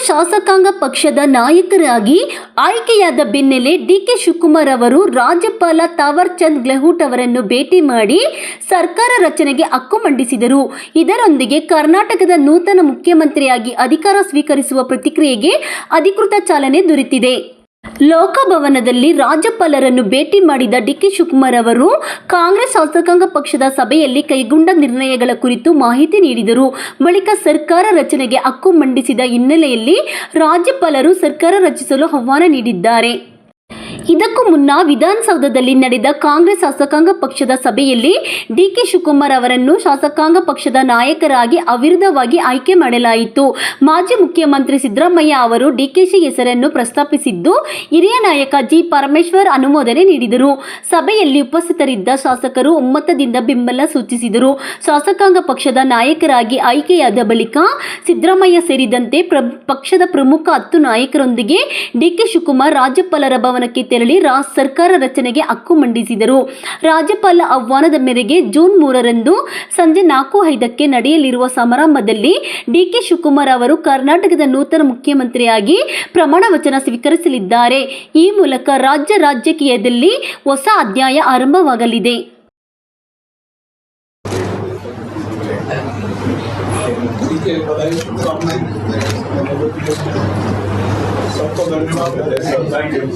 ಶಾಸಕಾಂಗ ಪಕ್ಷದ ನಾಯಕರಾಗಿ ಆಯ್ಕೆಯಾದ ಬೆನ್ನಲ್ಲೇ ಡಿಕೆ ಶಿವಕುಮಾರ್ ಅವರು ರಾಜ್ಯಪಾಲ ತಾವರ್ ಚಂದ್ ಗೆಹ್ಲೋಟ್ ಅವರನ್ನು ಭೇಟಿ ಮಾಡಿ ಸರ್ಕಾರ ರಚನೆಗೆ ಹಕ್ಕು ಮಂಡಿಸಿದರು. ಇದರೊಂದಿಗೆ ಕರ್ನಾಟಕದ ನೂತನ ಮುಖ್ಯಮಂತ್ರಿಯಾಗಿ ಅಧಿಕಾರ ಸ್ವೀಕರಿಸುವ ಪ್ರಕ್ರಿಯೆಗೆ ಅಧಿಕೃತ ಚಾಲನೆ ದೊರೆತಿದೆ. ಲೋಕಭವನದಲ್ಲಿ ರಾಜ್ಯಪಾಲರನ್ನು ಭೇಟಿ ಮಾಡಿದ ಡಿಕೆ ಶಿವಕುಮಾರ್ ಅವರು ಕಾಂಗ್ರೆಸ್ ಶಾಸಕಾಂಗ ಪಕ್ಷದ ಸಭೆಯಲ್ಲಿ ಕೈಗೊಂಡ ನಿರ್ಣಯಗಳ ಕುರಿತು ಮಾಹಿತಿ ನೀಡಿದರು. ಬಳಿಕ ಸರ್ಕಾರ ರಚನೆಗೆ ಹಕ್ಕು ಮಂಡಿಸಿದ ಹಿನ್ನೆಲೆಯಲ್ಲಿ ರಾಜ್ಯಪಾಲರು ಸರ್ಕಾರ ರಚಿಸಲು ಆಹ್ವಾನ ನೀಡಿದ್ದಾರೆ. ಇದಕ್ಕೂ ಮುನ್ನ ವಿಧಾನಸೌಧದಲ್ಲಿ ನಡೆದ ಕಾಂಗ್ರೆಸ್ ಶಾಸಕಾಂಗ ಪಕ್ಷದ ಸಭೆಯಲ್ಲಿ ಡಿಕೆ ಶಿವಕುಮಾರ್ ಅವರನ್ನು ಶಾಸಕಾಂಗ ಪಕ್ಷದ ನಾಯಕರಾಗಿ ಅವಿರೋಧವಾಗಿ ಆಯ್ಕೆ ಮಾಡಲಾಯಿತು. ಮಾಜಿ ಮುಖ್ಯಮಂತ್ರಿ ಸಿದ್ದರಾಮಯ್ಯ ಅವರು ಡಿಕೆಶಿ ಹೆಸರನ್ನು ಪ್ರಸ್ತಾಪಿಸಿದ್ದು, ಹಿರಿಯ ನಾಯಕ ಜಿ. ಪರಮೇಶ್ವರ್ ಅನುಮೋದನೆ ನೀಡಿದರು. ಸಭೆಯಲ್ಲಿ ಉಪಸ್ಥಿತರಿದ್ದ ಶಾಸಕರು ಒಮ್ಮತದಿಂದ ಬೆಂಬಲ ಸೂಚಿಸಿದರು. ಶಾಸಕಾಂಗ ಪಕ್ಷದ ನಾಯಕರಾಗಿ ಆಯ್ಕೆಯಾದ ಬಳಿಕ ಸಿದ್ದರಾಮಯ್ಯ ಸೇರಿದಂತೆ ಪಕ್ಷದ ಪ್ರಮುಖ 10 ನಾಯಕರೊಂದಿಗೆ ಡಿಕೆ ಶಿವಕುಮಾರ್ ರಾಜ್ಯಪಾಲರ ಭವನಕ್ಕೆ ತೆರಳಿ ಸರ್ಕಾರ ರಚನೆಗೆ ಹಕ್ಕು ಮಂಡಿಸಿದರು. ರಾಜ್ಯಪಾಲ ಆಹ್ವಾನದ ಮೇರೆಗೆ ಜೂನ್ 3ರಂದು ಸಂಜೆ 4:05ಕ್ಕೆ ನಡೆಯಲಿರುವ ಸಮಾರಂಭದಲ್ಲಿ ಡಿಕೆ ಶಿವಕುಮಾರ್ ಅವರು ಕರ್ನಾಟಕದ ನೂತನ ಮುಖ್ಯಮಂತ್ರಿಯಾಗಿ ಪ್ರಮಾಣ ವಚನ ಸ್ವೀಕರಿಸಲಿದ್ದಾರೆ. ಈ ಮೂಲಕ ರಾಜ್ಯ ರಾಜಕೀಯದಲ್ಲಿ ಹೊಸ ಅಧ್ಯಾಯ ಆರಂಭವಾಗಲಿದೆ. सबको धन्यवाद।